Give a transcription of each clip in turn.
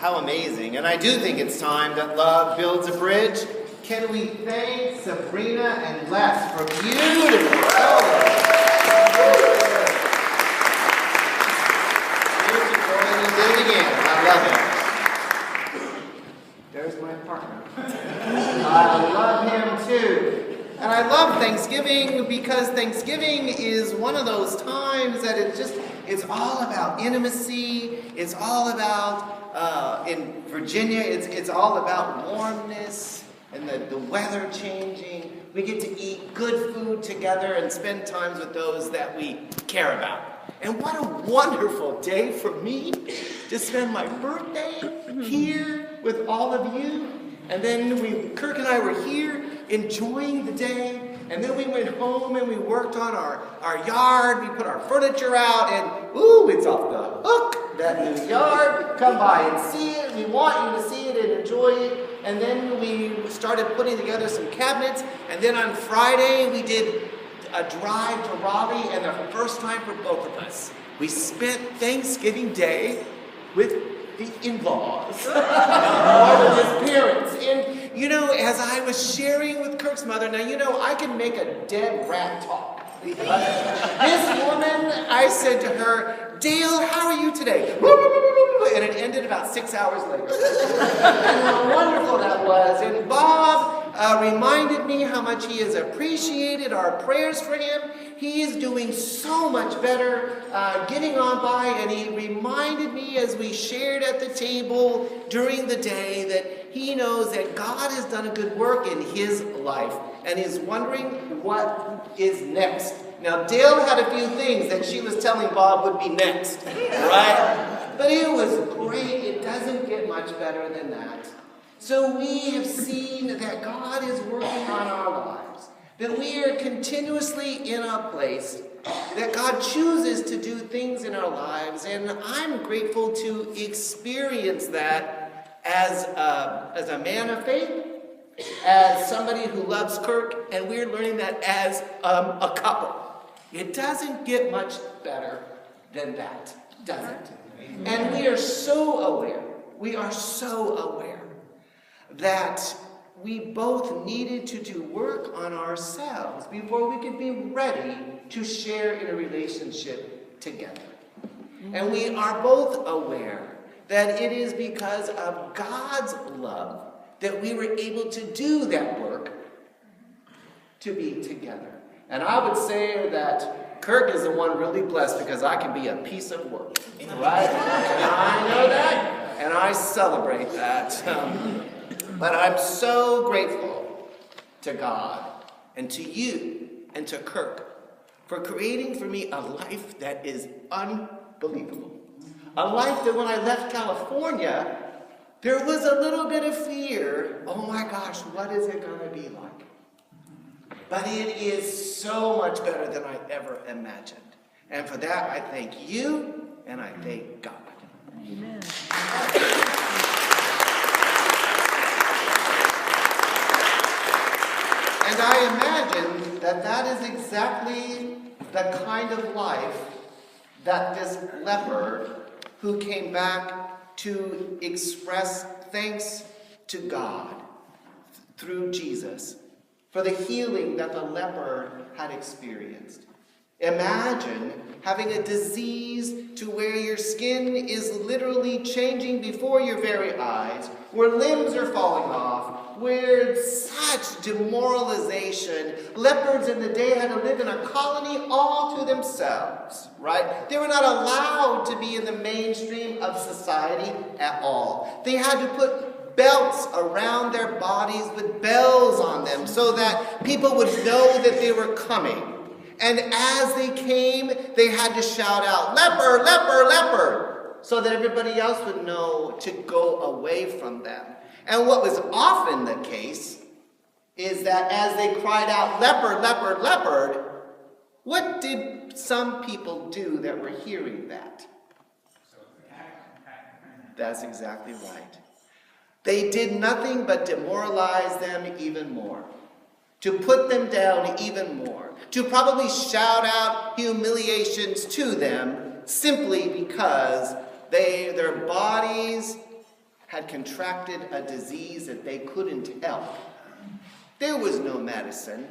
How amazing. And I do think it's time that love builds a bridge. Can we thank Sabrina and Les for beautiful solo? Here's to join and do it again. I love him. There's my partner. I love him too. And I love Thanksgiving because Thanksgiving is one of those times that it's all about intimacy. It's all about, in Virginia, it's all about warmness and the weather changing. We get to eat good food together and spend times with those that we care about. And what a wonderful day for me to spend my birthday here with all of you. And then Kirk and I were here enjoying the day. And then we went home and we worked on our yard. We put our furniture out and, ooh, it's off the hook, that new yard. Come by and see it. We want you to see it and enjoy it. And then we started putting together some cabinets. And then on Friday, we did a drive to Raleigh. And the first time for both of us, we spent Thanksgiving Day with the in-laws, or with his parents. And, as I was sharing with Kirk's mother, now, I can make a dead rat talk. This woman, I said to her, Dale, how are you today? And it ended about 6 hours later. And how wonderful that was. And Bob reminded me how much he has appreciated our prayers for him. He is doing so much better, getting on by, and he reminded me as we shared at the table during the day that he knows that God has done a good work in his life and is wondering what is next. Now, Dale had a few things that she was telling Bob would be next, right? But it was great. It doesn't get much better than that. So we have seen that God is working on our lives, that we are continuously in a place, that God chooses to do things in our lives, and I'm grateful to experience that as a man of faith, as somebody who loves Kirk, and we're learning that as a couple. It doesn't get much better than that, does it? And we are so aware that we both needed to do work on ourselves before we could be ready to share in a relationship together. And we are both aware that it is because of God's love that we were able to do that work to be together. And I would say that Kirk is the one really blessed because I can be a piece of work, right? And I know that, and I celebrate that. But I'm so grateful to God and to you and to Kirk for creating for me a life that is unbelievable. A life that when I left California, there was a little bit of fear. Oh my gosh, what is it going to be like? But it is so much better than I ever imagined. And for that, I thank you and I thank God. Amen. And I imagine that is exactly the kind of life that this leper who came back to express thanks to God through Jesus for the healing that the leper had experienced. Imagine having a disease to where your skin is literally changing before your very eyes, where limbs are falling off, where such demoralization. Lepers in the day had to live in a colony all to themselves, right? They were not allowed to be in the mainstream of society at all. They had to put belts around their bodies with bells on them so that people would know that they were coming. And as they came, they had to shout out, "Leper, leper, leper," so that everybody else would know to go away from them. And what was often the case is that as they cried out, "Leper, leper, leper," what did some people do that were hearing that? That's exactly right. They did nothing but demoralize them even more, to put them down even more, to probably shout out humiliations to them simply because their bodies had contracted a disease that they couldn't help. There was no medicine.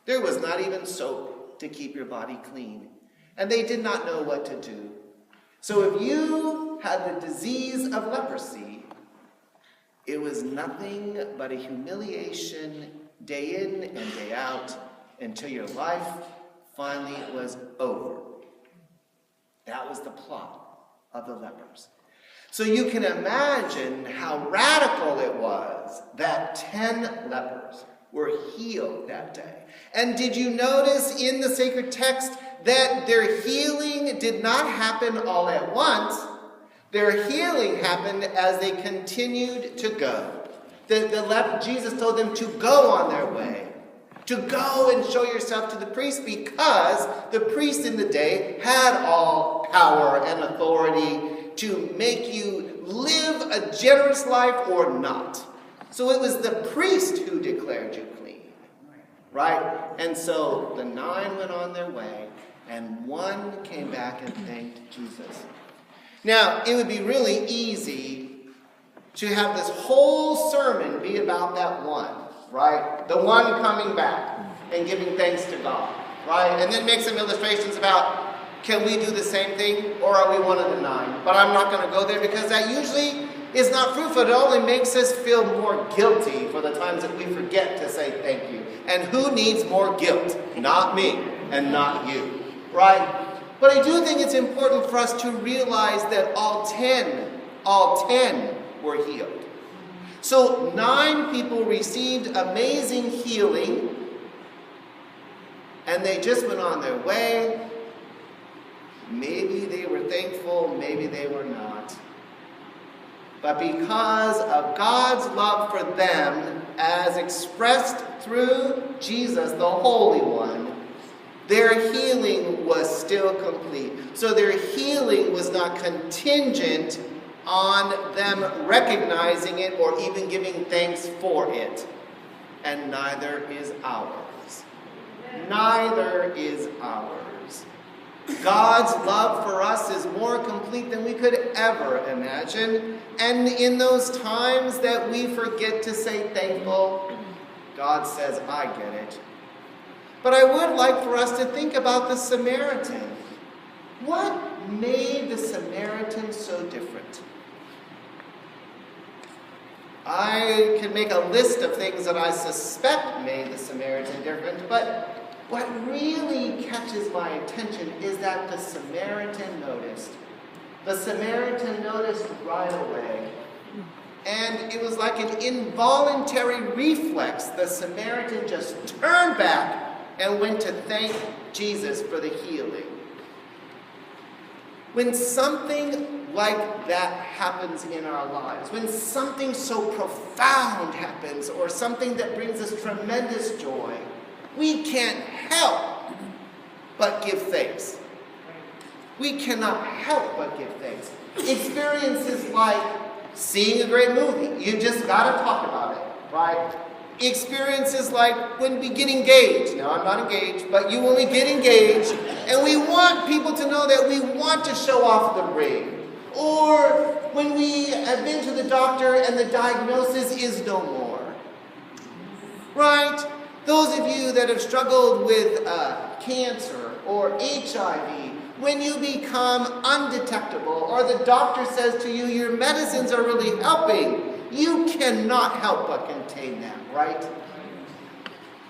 There was not even soap to keep your body clean. And they did not know what to do. So if you had the disease of leprosy, it was nothing but a humiliation day in and day out until your life finally was over. That was the plot of the lepers. So you can imagine how radical it was that 10 lepers were healed that day. And did you notice in the sacred text that their healing did not happen all at once? Their healing happened as they continued to go. Jesus told them to go on their way, to go and show yourself to the priest, because the priest in the day had all power and authority to make you live a generous life or not. So it was the priest who declared you clean, right? And so the 9 went on their way, and 1 came back and thanked Jesus. Now, it would be really easy to have this whole sermon be about that 1, right? The 1 coming back and giving thanks to God, right? And then make some illustrations about, can we do the same thing, or are we one of the 9? But I'm not going to go there because that usually is not fruitful. It only makes us feel more guilty for the times that we forget to say thank you. And who needs more guilt? Not me and not you, right? But I do think it's important for us to realize that all 10 were healed. So 9 people received amazing healing, and they just went on their way. Maybe they were thankful, maybe they were not. But because of God's love for them, as expressed through Jesus, the Holy One, their healing was still complete. So their healing was not contingent on them recognizing it or even giving thanks for it. And neither is ours. Neither is ours. God's love for us is more complete than we could ever imagine. And in those times that we forget to say thankful, God says, I get it. But I would like for us to think about the Samaritan. What made the Samaritan so different? I can make a list of things that I suspect made the Samaritan different, but what really catches my attention is that the Samaritan noticed. The Samaritan noticed right away. And it was like an involuntary reflex. The Samaritan just turned back and went to thank Jesus for the healing. When something like that happens in our lives, when something so profound happens, or something that brings us tremendous joy, we can't help but give thanks. We cannot help but give thanks. Experiences like seeing a great movie, you just got to talk about it, right? Experiences like when we get engaged. Now, I'm not engaged, but you only get engaged, and we want people to know that we want to show off the ring. Or when we have been to the doctor and the diagnosis is no more. Right? Those of you that have struggled with cancer or HIV, when you become undetectable, or the doctor says to you, your medicines are really helping, you cannot help but contain them, right?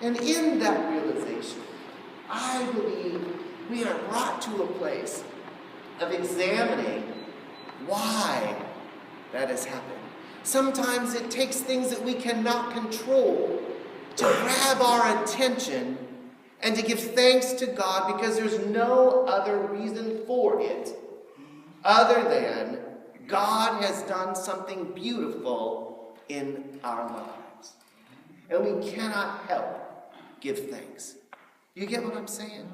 And in that realization, I believe we are brought to a place of examining why that has happened. Sometimes it takes things that we cannot control to grab our attention and to give thanks to God, because there's no other reason for it other than God has done something beautiful in our lives. And we cannot help give thanks. You get what I'm saying?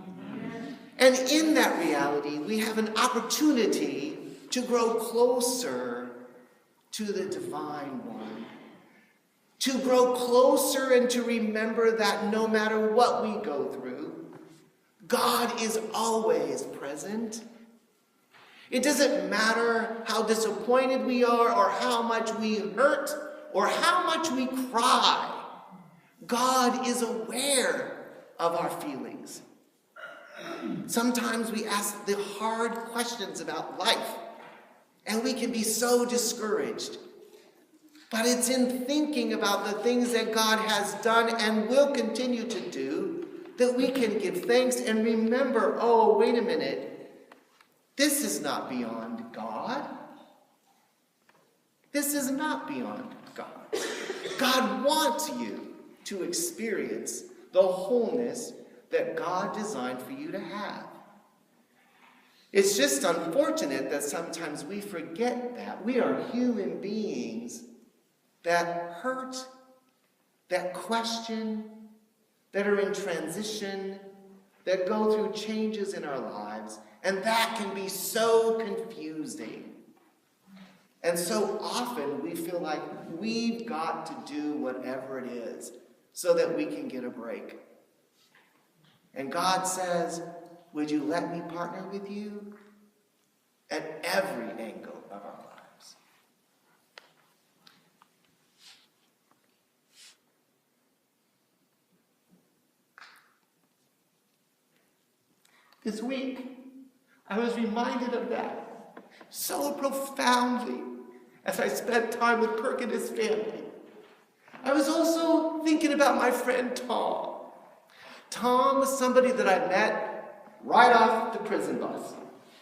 And in that reality, we have an opportunity to grow closer to the Divine One. To grow closer and to remember that no matter what we go through, God is always present. It doesn't matter how disappointed we are or how much we hurt or how much we cry. God is aware of our feelings. Sometimes we ask the hard questions about life, and we can be so discouraged. But it's in thinking about the things that God has done and will continue to do that we can give thanks and remember, oh, wait a minute, this is not beyond God. This is not beyond God. God wants you to experience the wholeness that God designed for you to have. It's just unfortunate that sometimes we forget that. We are human beings that hurt, that question, that are in transition, that go through changes in our lives, and that can be so confusing. And so often we feel like we've got to do whatever it is so that we can get a break. And God says, would you let me partner with you at every angle of our lives? This week, I was reminded of that so profoundly as I spent time with Kirk and his family. I was also thinking about my friend Tom. Tom was somebody that I met right off the prison bus,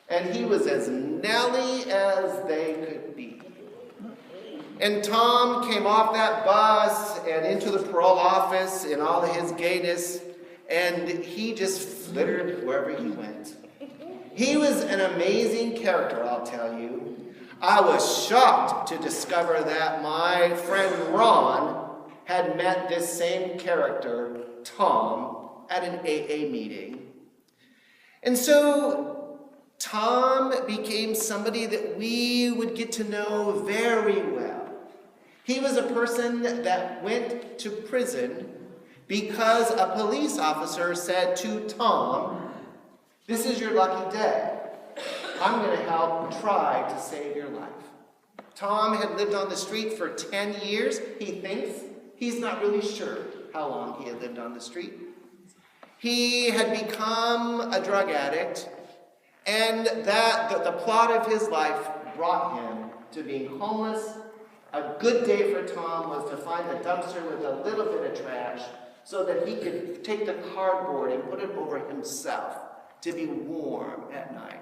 and he was as Nelly as they could be. And Tom came off that bus and into the parole office in all of his gayness, and he just flittered wherever he went. He was an amazing character, I'll tell you. I was shocked to discover that my friend Ron had met this same character, Tom, at an AA meeting. And so Tom became somebody that we would get to know very well. He was a person that went to prison because a police officer said to Tom, "This is your lucky day. I'm going to help try to save your life." Tom had lived on the street for 10 years, he thinks. He's not really sure how long he had lived on the street. He had become a drug addict, and the plot of his life brought him to being homeless. A good day for Tom was to find a dumpster with a little bit of trash so that he could take the cardboard and put it over himself to be warm at night.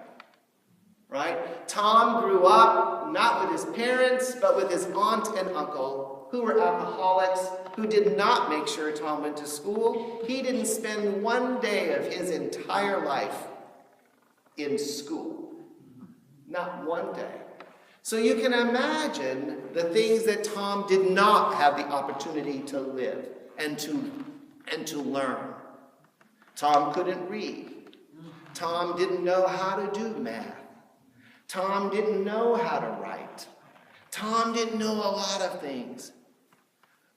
Right? Tom grew up not with his parents, but with his aunt and uncle, who were alcoholics, who did not make sure Tom went to school. He didn't spend one day of his entire life in school. Not one day. So you can imagine the things that Tom did not have the opportunity to live and to learn. Tom couldn't read. Tom didn't know how to do math. Tom didn't know how to write. Tom didn't know a lot of things.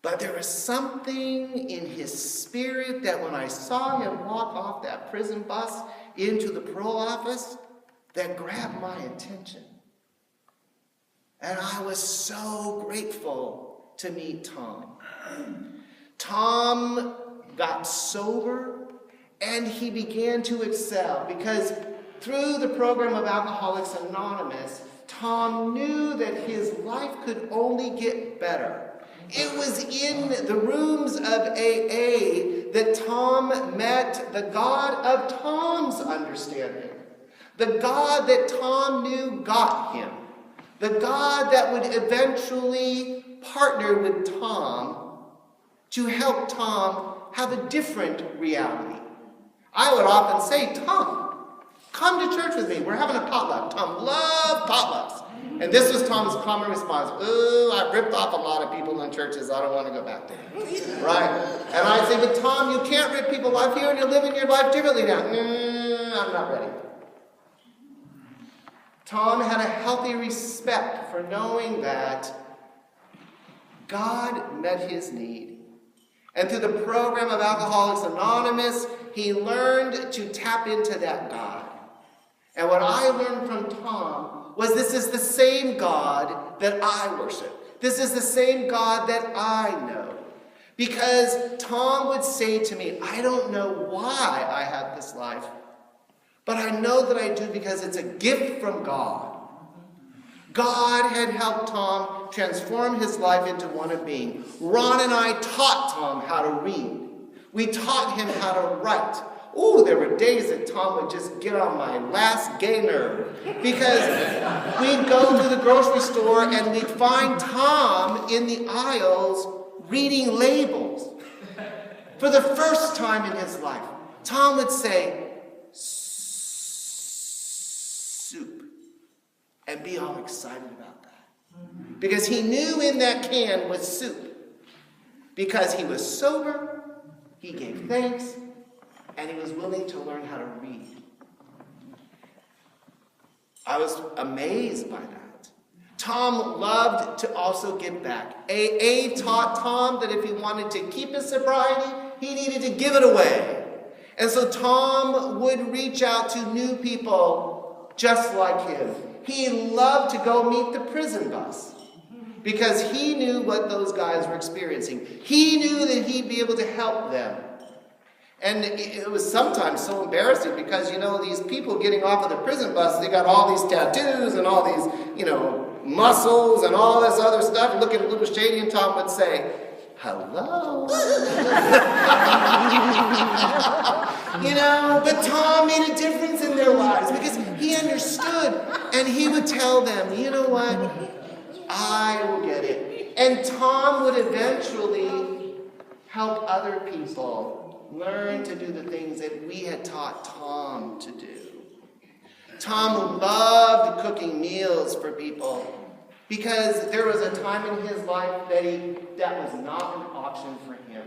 But there was something in his spirit that when I saw him walk off that prison bus into the parole office, that grabbed my attention. And I was so grateful to meet Tom. Tom got sober and he began to excel because through the program of Alcoholics Anonymous, Tom knew that his life could only get better. It was in the rooms of AA that Tom met the God of Tom's understanding. The God that Tom knew got him. The God that would eventually partner with Tom to help Tom have a different reality. I would often say, "Tom, come to church with me. We're having a potluck." Tom loved potlucks. And this was Tom's common response. "Oh, I've ripped off a lot of people in churches. I don't want to go back there." Right? And I say, "But Tom, you can't rip people off here and you're living your life differently now." I'm not ready. Tom had a healthy respect for knowing that God met his need. And through the program of Alcoholics Anonymous, he learned to tap into that God. And what I learned from Tom was this is the same God that I worship. This is the same God that I know. Because Tom would say to me, I don't know why I have this life, but I know that I do because it's a gift from God. God had helped Tom transform his life into one of being. Ron and I taught Tom how to read. We taught him how to write. Ooh, there were days that Tom would just get on my last gay nerve. Because we'd go to the grocery store and we'd find Tom in the aisles reading labels. For the first time in his life, Tom would say, soup, and be all excited about that. Because he knew in that can was soup. Because he was sober, he gave thanks, and he was willing to learn how to read. I was amazed by that. Tom loved to also give back. AA taught Tom that if he wanted to keep his sobriety, he needed to give it away. And so Tom would reach out to new people just like him. He loved to go meet the prison bus because he knew what those guys were experiencing. He knew that he'd be able to help them. And it was sometimes so embarrassing because, these people getting off of the prison bus, they got all these tattoos and all these, muscles and all this other stuff, looking a little shady, and Tom would say, hello. But Tom made a difference in their lives because he understood, and he would tell them, you know what? I will get it. And Tom would eventually help other people learn to do the things that we had taught Tom to do. Tom loved cooking meals for people because there was a time in his life that was not an option for him.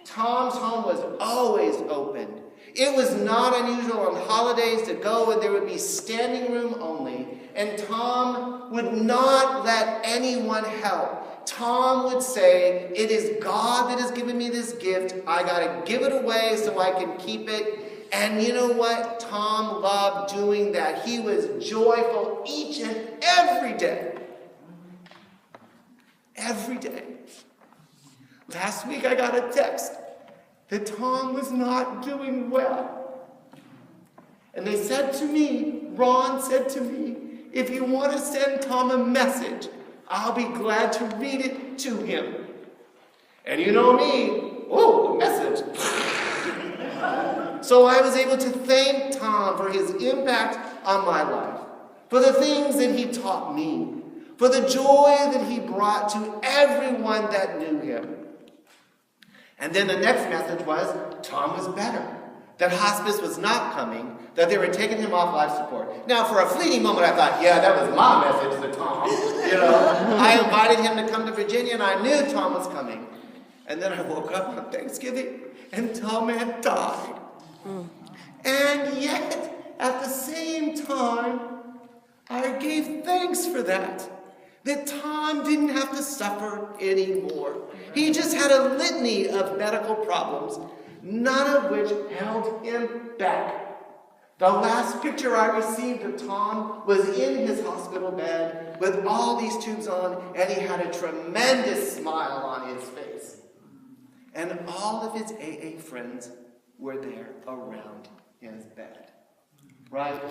Tom's home was always open. It was not unusual on holidays to go and there would be standing room only. And Tom would not let anyone help. Tom would say, it is God that has given me this gift. I got to give it away so I can keep it. And you know what? Tom loved doing that. He was joyful each and every day. Every day. Last week I got a text that Tom was not doing well. And they said to me, Ron said to me, if you want to send Tom a message, I'll be glad to read it to him. And you know me, a message. So I was able to thank Tom for his impact on my life, for the things that he taught me, for the joy that he brought to everyone that knew him. And then the next message was, Tom was better, that hospice was not coming, that they were taking him off life support. Now, for a fleeting moment, I thought, yeah, that was my message to Tom. I invited him to come to Virginia, and I knew Tom was coming. And then I woke up on Thanksgiving, and Tom had died. And yet, at the same time, I gave thanks for that Tom didn't have to suffer anymore. He just had a litany of medical problems, none of which held him back. The last picture I received of Tom was in his hospital bed with all these tubes on, and he had a tremendous smile on his face. And all of his AA friends were there around his bed. Right?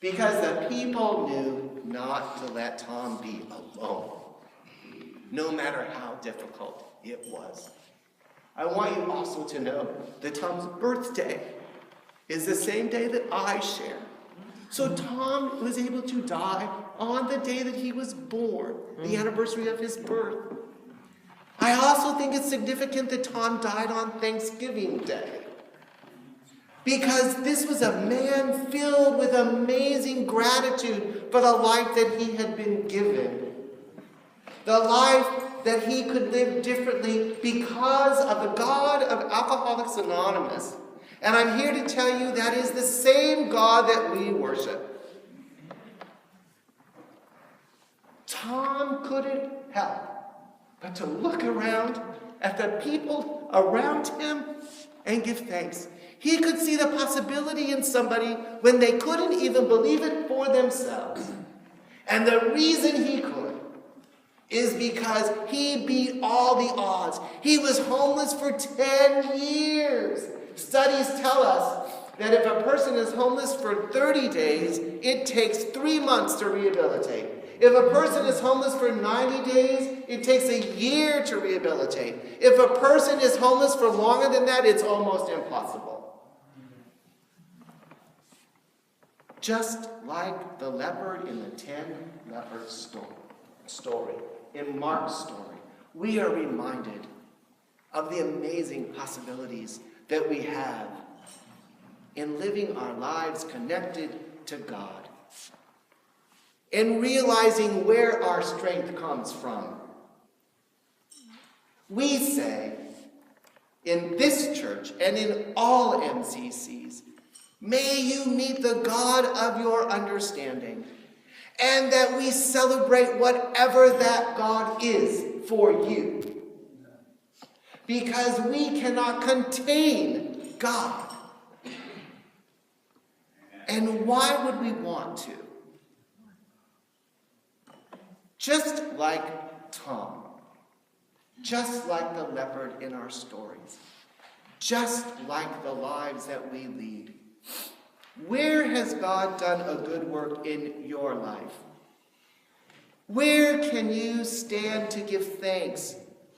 Because the people knew not to let Tom be alone, no matter how difficult it was. I want you also to know that Tom's birthday is the same day that I share. So Tom was able to die on the day that he was born, the anniversary of his birth. I also think it's significant that Tom died on Thanksgiving Day, because this was a man filled with amazing gratitude for the life that he had been given. The life that he could live differently because of the God of Alcoholics Anonymous. And I'm here to tell you that is the same God that we worship. Tom couldn't help but to look around at the people around him and give thanks. He could see the possibility in somebody when they couldn't even believe it for themselves. And the reason he could is because he beat all the odds. He was homeless for 10 years. Studies tell us that if a person is homeless for 30 days, it takes 3 months to rehabilitate. If a person is homeless for 90 days, it takes a year to rehabilitate. If a person is homeless for longer than that, it's almost impossible. Just like the leopard in the 10 lepers story, in Mark's story, we are reminded of the amazing possibilities that we have in living our lives connected to God, in realizing where our strength comes from. We say, in this church and in all MCCs, may you meet the God of your understanding, and that we celebrate whatever that God is for you. Because we cannot contain God. And why would we want to? Just like Tom, just like the leopard in our stories, just like the lives that we lead, where has God done a good work in your life? Where can you stand to give thanks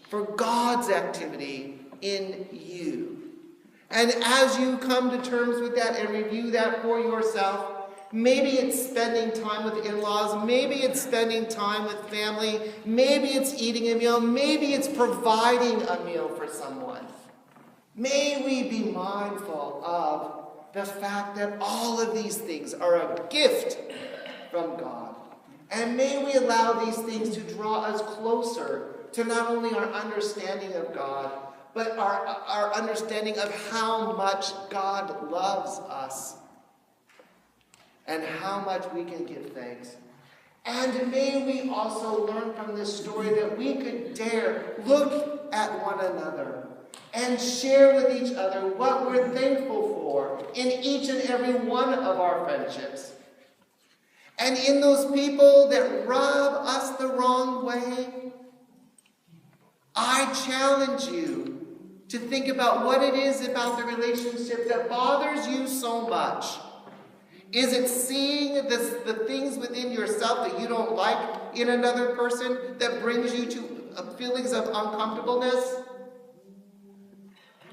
for God's activity in you? And as you come to terms with that and review that for yourself, maybe it's spending time with in-laws, maybe it's spending time with family, maybe it's eating a meal, maybe it's providing a meal for someone. May we be mindful of the fact that all of these things are a gift from God. And may we allow these things to draw us closer to not only our understanding of God, but our understanding of how much God loves us and how much we can give thanks. And may we also learn from this story that we could dare look at one another and share with each other what we're thankful for in each and every one of our friendships. And in those people that rub us the wrong way, I challenge you to think about what it is about the relationship that bothers you so much. Is it seeing the things within yourself that you don't like in another person that brings you to feelings of uncomfortableness?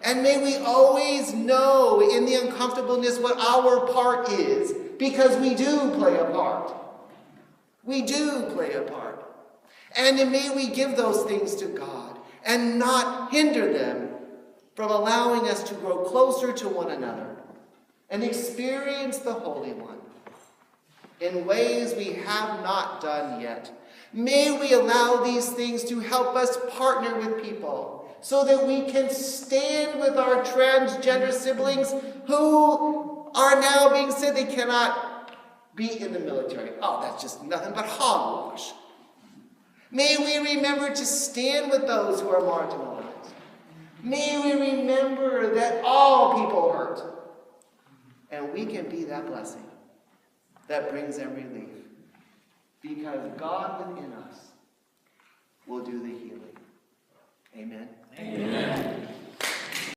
And may we always know in the uncomfortableness what our part is, because we do play a part. We do play a part. And may we give those things to God and not hinder them from allowing us to grow closer to one another and experience the Holy One in ways we have not done yet. May we allow these things to help us partner with people so that we can stand with our transgender siblings who are now being said they cannot be in the military. Oh, that's just nothing but hogwash. May we remember to stand with those who are marginalized. May we remember that all people hurt. And we can be that blessing that brings them relief. Because God within us will do the healing. Amen? Amen.